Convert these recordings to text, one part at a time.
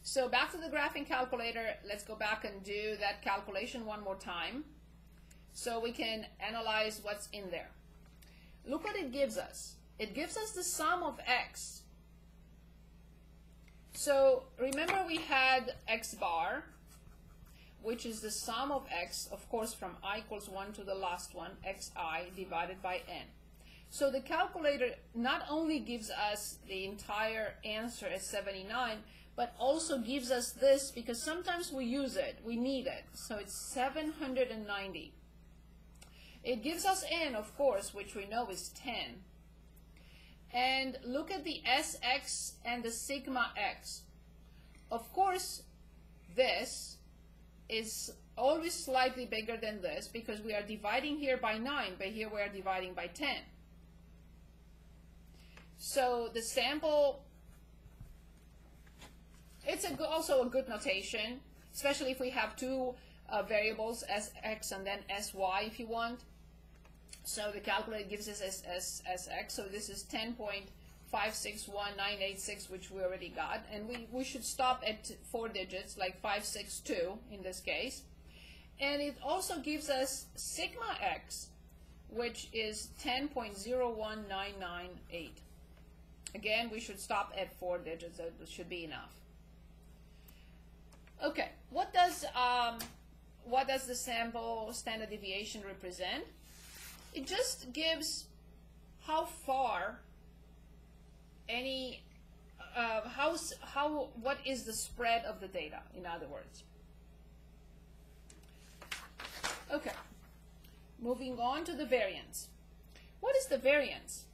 So back to the graphing calculator. Let's go back and do that calculation one more time so we can analyze what's in there. Look what it gives us. It gives us the sum of x. So remember we had x bar, which is the sum of x, of course, from I equals 1 to the last one, xi divided by n. So the calculator not only gives us the entire answer as 79, but also gives us this because sometimes we use it, we need it. So it's 790. It gives us n, of course, which we know is 10. And look at the Sx and the sigma x. Of course, this is always slightly bigger than this because we are dividing here by 9, but here we are dividing by 10. So the sample, it's also a good notation, especially if we have two variables, Sx and then Sy if you want. So the calculator gives us Sx, so this is 10.561986, which we already got, and we should stop at 4 digits, like 562 in this case. And it also gives us sigma x, which is 10.01998. Again, we should stop at 4 digits, that should be enough. Okay, what does the sample standard deviation represent? It just gives how far any, what is the spread of the data, in other words. Okay, moving on to the variance. What is the variance?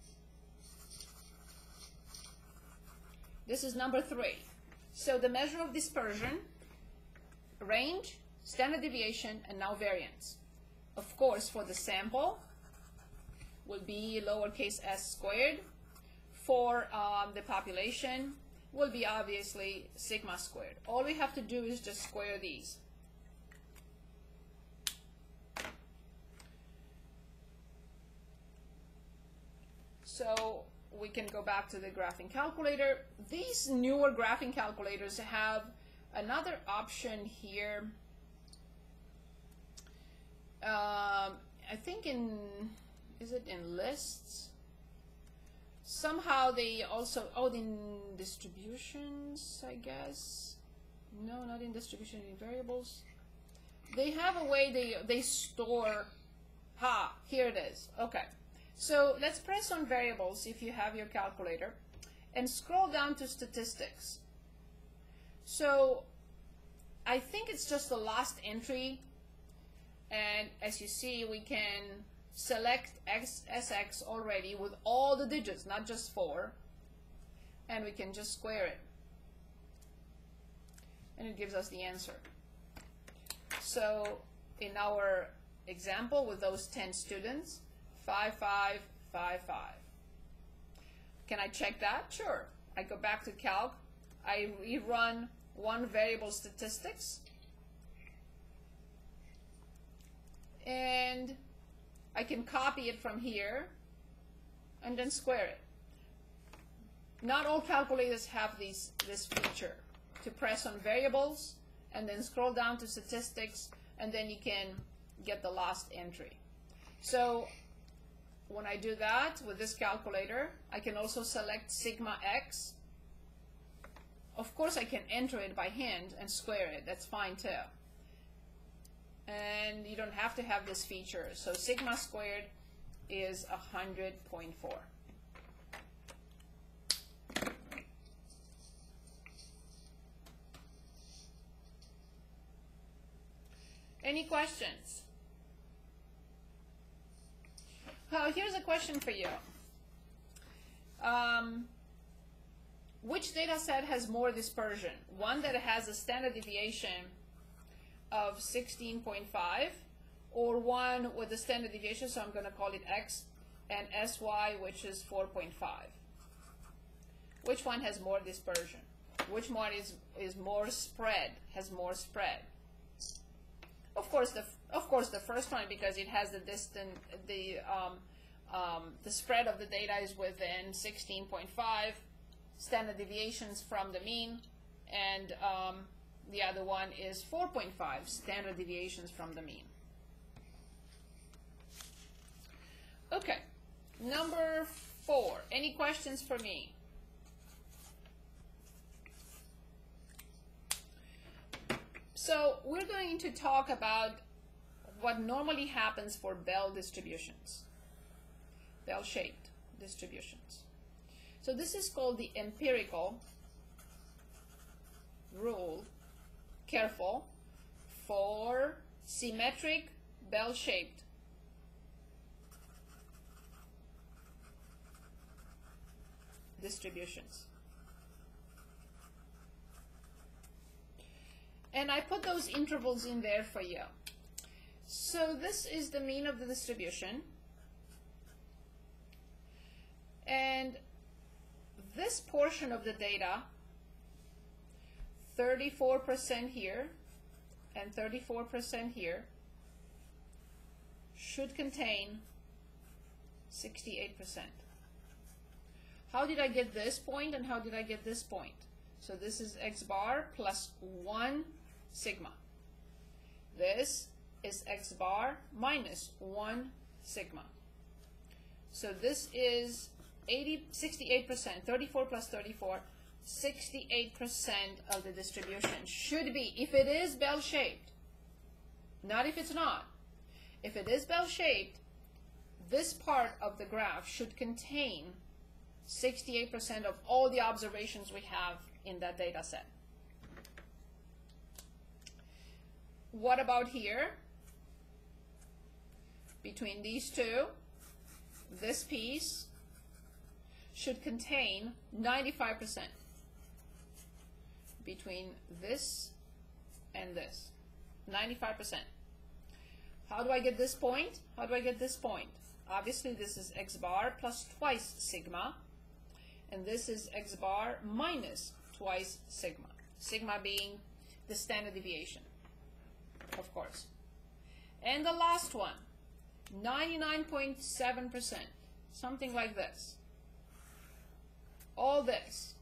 This is number 3. So the measure of dispersion, range, standard deviation, and now variance. Of course, for the sample, will be lowercase s squared. For the population, will be obviously sigma squared. All we have to do is just square these. So we can go back to the graphing calculator. These newer graphing calculators have another option here. I think is it in lists? Somehow they also, in distributions, I guess. No, not in distribution, in variables. They have a way they store, here it is. Okay, so let's press on variables if you have your calculator and scroll down to statistics. So I think it's just the last entry, and as you see we can select Sx already with all the digits, not just 4, and we can just square it and it gives us the answer. So in our example with those 10 students, 5555. Can I check that? Sure. I go back to calc, I rerun one variable statistics, and I can copy it from here and then square it. Not all calculators have this feature to press on variables and then scroll down to statistics, and then you can get the last entry. So when I do that with this calculator, I can also select sigma x. Of course I can enter it by hand and square it, that's fine too. And you don't have to have this feature. So sigma squared is 100.4. Any questions? Well, here's a question for you. Which data set has more dispersion? One that has a standard deviation of 16.5, or one with the standard deviation, so I'm going to call it x, and sy, which is 4.5. Which one has more dispersion? Which one is more spread, has more spread? Of course the first one, because it has the distance, the spread of the data is within 16.5, standard deviations from the mean, and the other one is 4.5 standard deviations from the mean. Okay, number 4. Any questions for me? So we're going to talk about what normally happens for bell distributions, bell-shaped distributions. So this is called the empirical rule, careful, for symmetric bell-shaped distributions. And I put those intervals in there for you. So this is the mean of the distribution. And this portion of the data, 34% here and 34% here, should contain 68%. How did I get this point and how did I get this point? So this is x bar plus 1 sigma. This is x bar minus 1 sigma. So this is 68%, 34 plus 34, 68% of the distribution should be, if it is bell-shaped, not if it's not. If it is bell-shaped, this part of the graph should contain 68% of all the observations we have in that data set. What about here? Between these two, this piece should contain 95%. Between this and this, 95%. How do I get this point? How do I get this point? Obviously, this is x bar plus twice sigma, and this is x bar minus twice sigma. Sigma being the standard deviation, of course. And the last one, 99.7%, something like this. All this,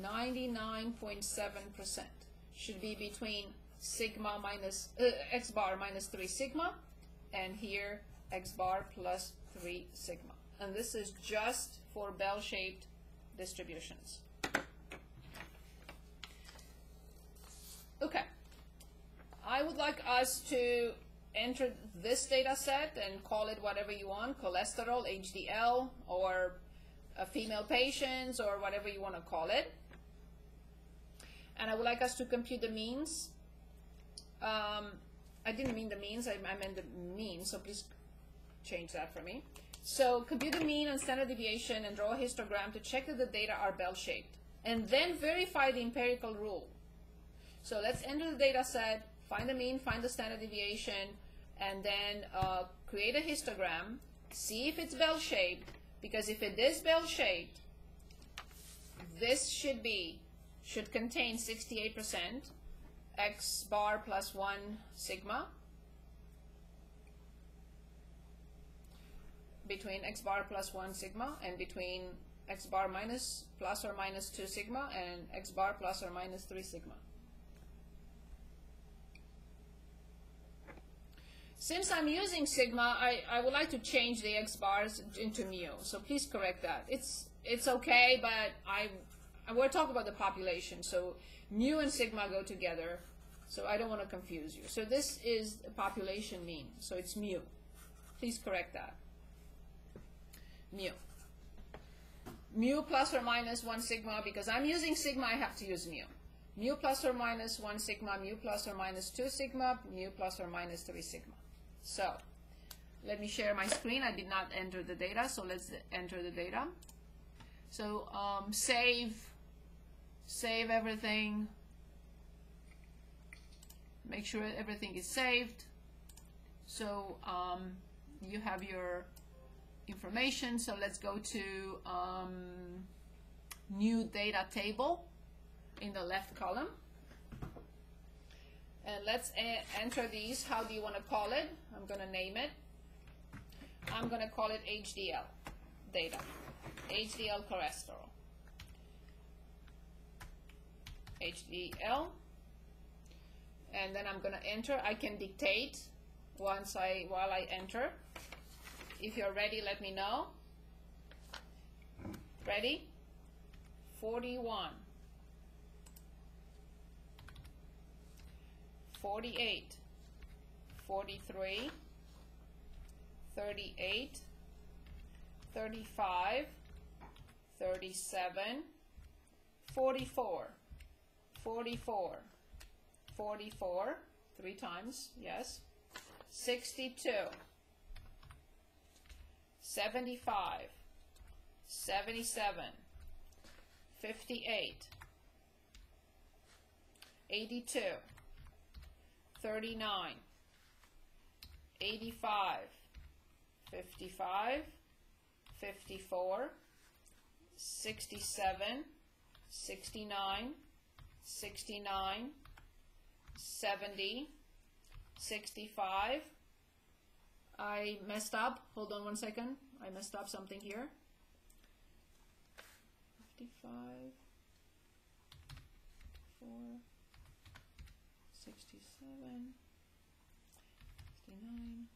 99.7%, should be between sigma minus x bar minus 3 sigma, and here x bar plus 3 sigma. And this is just for bell-shaped distributions. Okay, I would like us to enter this data set and call it whatever you want, cholesterol, HDL, or female patients, or whatever you want to call it. And I would like us to compute the means. I didn't mean the means, I meant the mean, so please change that for me. So compute the mean and standard deviation and draw a histogram to check that the data are bell-shaped. And then verify the empirical rule. So let's enter the data set, find the mean, find the standard deviation, and then create a histogram, see if it's bell-shaped, because if it is bell-shaped, this should contain 68%, x bar plus 1 sigma, between x bar plus 1 sigma and between x bar minus plus or minus 2 sigma and x bar plus or minus 3 sigma. Since I'm using sigma, I would like to change the x bars into mu, so please correct that. It's okay, but we're talking about the population, so mu and sigma go together, so I don't want to confuse you. So this is the population mean, so it's mu. Please correct that. Mu. Mu plus or minus 1 sigma, because I'm using sigma, I have to use mu. Mu plus or minus 1 sigma, mu plus or minus 2 sigma, mu plus or minus 3 sigma. So let me share my screen. I did not enter the data, so let's enter the data. So save everything. Make sure everything is saved. So you have your information. So let's go to new data table in the left column. And let's enter these. How do you want to call it? I'm going to name it. I'm going to call it HDL data. HDL cholesterol. HDL, and then I'm going to enter. I can dictate while I enter. If you're ready, let me know. Ready? 41, 48, 43, 38, 35, 37, 44, 44, 44, 3 times, yes, 62, 75, 77, 58, 82, 39, 85, 55, 54, 67, 69, 69, 70, 65. I messed up. Hold on one second. I messed up something here. 55, 4, 67, 69.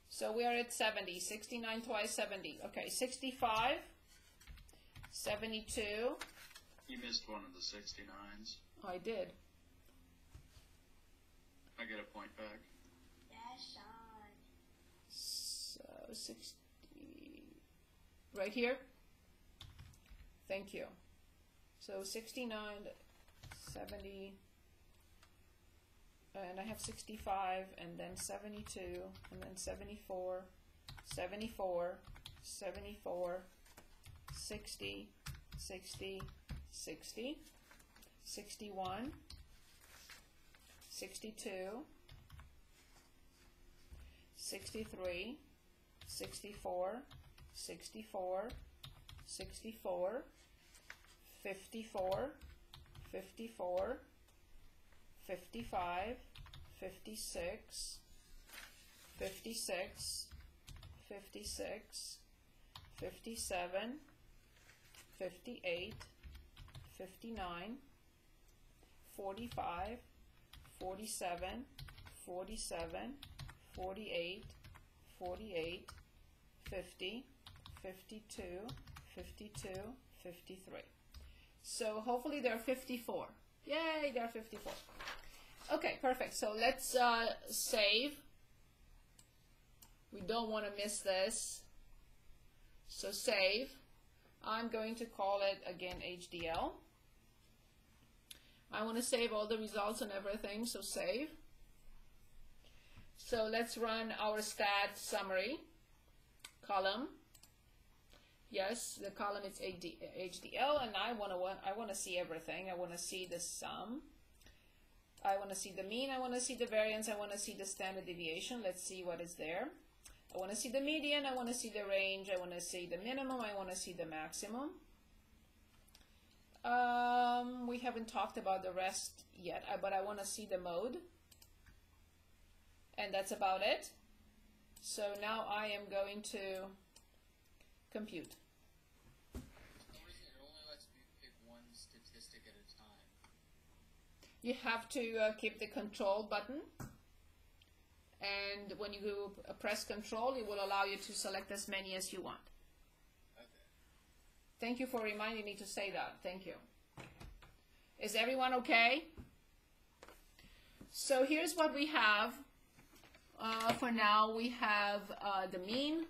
So we are at 70. 69 twice 70. Okay, 65, 72. You missed one of the 69s. Oh, I did. I get a point back. That's on. So 60. Right here. Thank you. So 69, 70, and I have 65, and then 72, and then 74, 74, 74, 60, 60, 60, 61, 62, 63, 64, 64, 64, 54, 54, 55, 56, 56, 56, 57, 58, 59, 45, 47, 47, 48, 48, 50, 52, 52, 53. So hopefully there are 54. Yay, there are 54. Okay, perfect. So let's save. We don't want to miss this. So save. I'm going to call it again HDL. I want to save all the results and everything, so save. So let's run our stat summary column. Yes, the column is HDL, and I want to see everything. I want to see the sum. I want to see the mean. I want to see the variance. I want to see the standard deviation. Let's see what is there. I want to see the median. I want to see the range. I want to see the minimum. I want to see the maximum. We haven't talked about the rest yet, but I want to see the mode. And that's about it. So now I am going to compute. It only lets me pick one statistic at a time. You have to keep the control button, and when you press control, it will allow you to select as many as you want. Okay. Thank you for reminding me to say that. Thank you. Is everyone okay? So here's what we have. For now, we have the mean,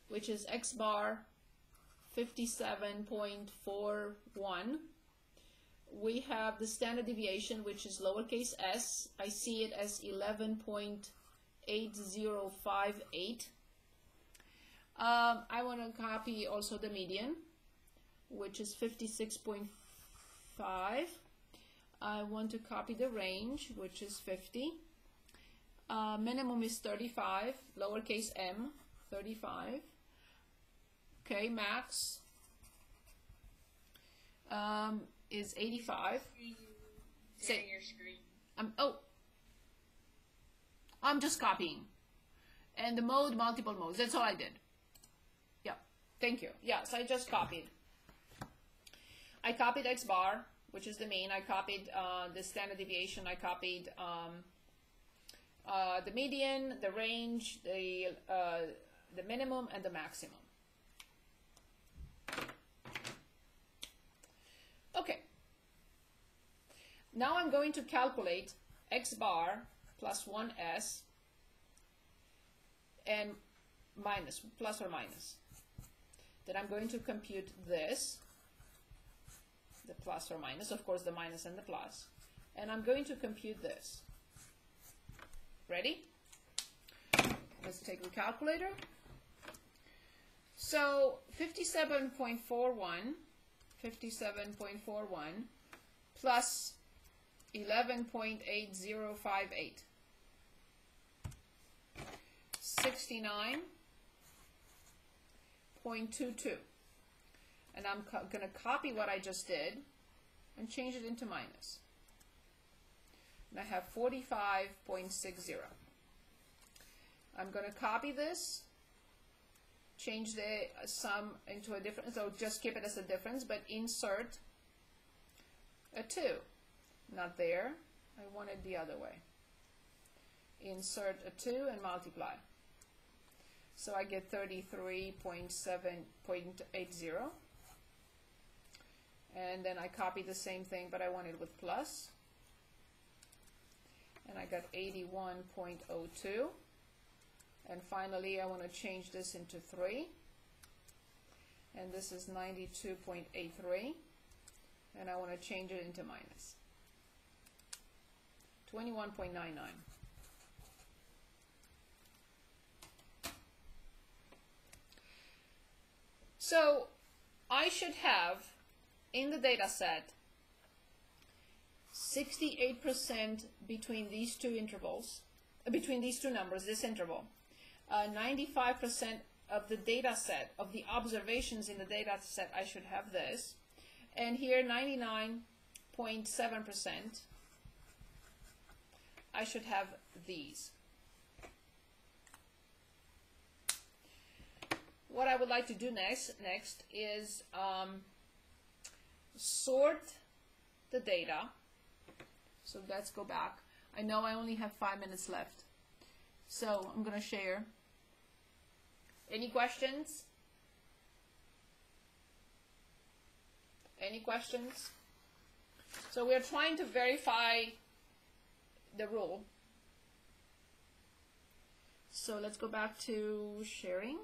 which is X bar 57.41. We have the standard deviation, which is lowercase s. I see it as 11.8058. I want to copy also the median, which is 56.5. I want to copy the range, which is 50. Minimum is 35, lowercase m, 35. Okay, max is 85. Say your screen. I'm just copying. And the mode, multiple modes. That's all I did. Yeah, thank you. Yes, I just copied. I copied X bar, which is the mean. I copied the standard deviation. I copied the median, the range, the minimum, and the maximum. Okay. Now I'm going to calculate X bar plus 1s and minus, plus or minus. Then I'm going to compute this, the plus or minus, of course the minus and the plus, and I'm going to compute this. Ready? Let's take the calculator. So 57.41 plus 11.8058, 69.22, and I'm going to copy what I just did and change it into minus, and I have 45.60. I'm going to copy this, change the sum into a difference, so just keep it as a difference, but insert a 2. Not there, I want it the other way. Insert a 2 and multiply. So I get 33.80, and then I copy the same thing, but I want it with plus, and I got 81.02. And finally, I want to change this into 3, and this is 92.83, and I want to change it into minus 21.99. So I should have in the data set 68% between these two intervals, between these two numbers, this interval. 95% of the data set, of the observations in the data set, I should have this. And here 99.7%, I should have these. What I would like to do next is sort the data. So let's go back. I know I only have 5 minutes left, so I'm going to share. Any questions? Any questions? So we're trying to verify the rule. So let's go back to sharing.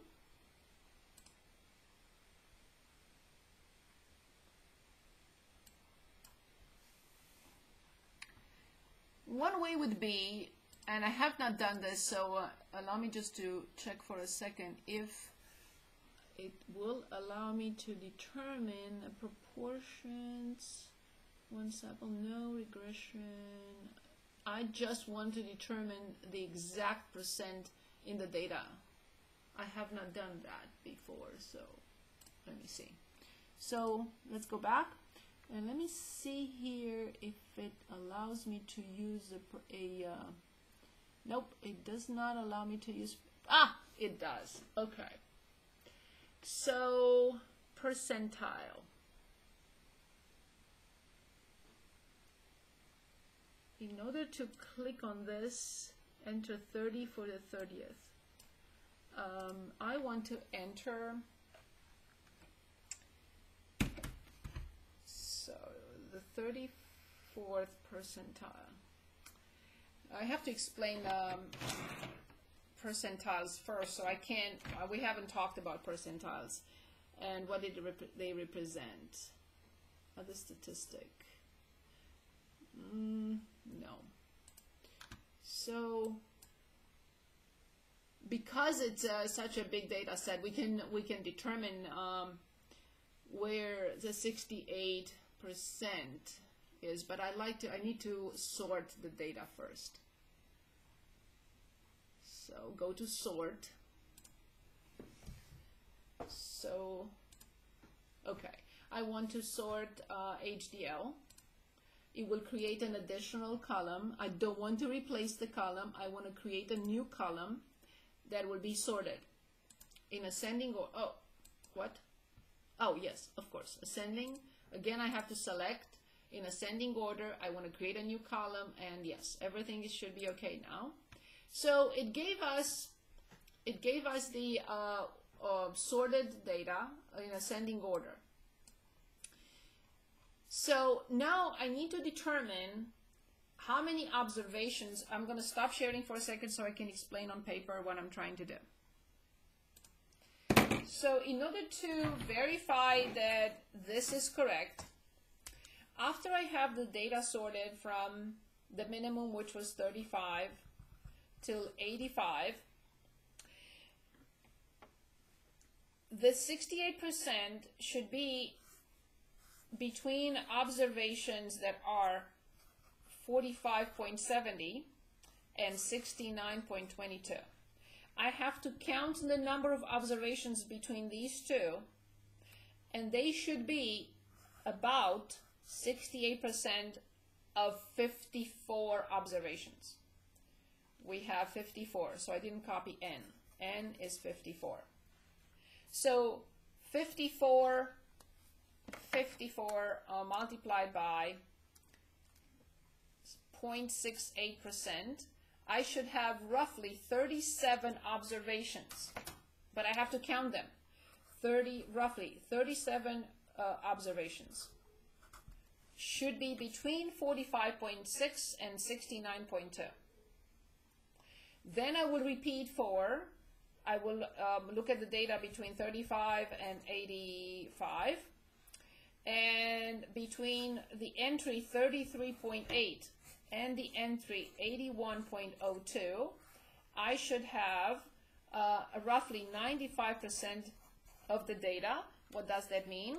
One way would be, and I have not done this, so allow me just to check for a second if it will allow me to determine proportions. One sample, no regression. I just want to determine the exact percent in the data. I have not done that before, so let me see. So let's go back. And let me see here if it allows me to use nope, it does not allow me to use, it does, okay. So, percentile. In order to click on this, enter 30 for the 30th. I want to enter, so the 34th percentile. I have to explain percentiles first, so I can't, we haven't talked about percentiles and what they represent. Other statistic. No. So because it's such a big data set, we can determine where the 68% is, but I need to sort the data first. So go to sort. So okay, I want to sort HDL. It will create an additional column. I don't want to replace the column. I want to create a new column that will be sorted in ascending or, oh, what? Oh, yes, of course, ascending Again, I have to select in ascending order. I want to create a new column, and yes, everything should be okay now. So it gave us the sorted data in ascending order. So now I need to determine how many observations. I'm going to stop sharing for a second so I can explain on paper what I'm trying to do. So in order to verify that this is correct, after I have the data sorted from the minimum, which was 35, till 85, the 68% should be between observations that are 45.70 and 69.22. I have to count the number of observations between these two, and they should be about 68% of 54 observations. We have 54, so I didn't copy n. N is 54. So 54 multiplied by 0.68%, I should have roughly 37 observations, but I have to count them. Roughly 37 observations should be between 45.6 and 69.2. Then I will repeat I will look at the data between 35 and 85, and between the entry 33.8 and the entry 81.02, I should have roughly 95% of the data. What does that mean?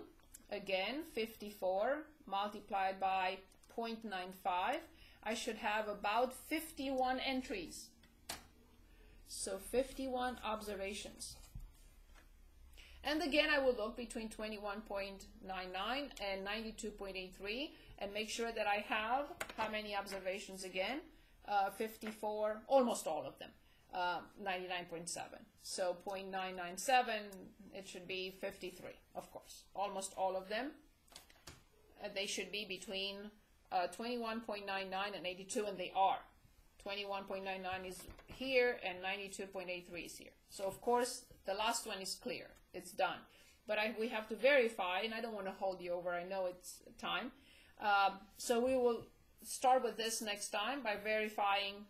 Again, 54 multiplied by 0.95, I should have about 51 entries. So 51 observations. And again, I will look between 21.99 and 92.83 and make sure that I have how many observations again? 54, almost all of them, 99.7. So 0.997, it should be 53, of course. Almost all of them. They should be between 21.99 and 82, and they are. 21.99 is here and 92.83 is here. So of course, the last one is clear. It's done. But we have to verify, and I don't want to hold you over. I know it's time. So we will start with this next time by verifying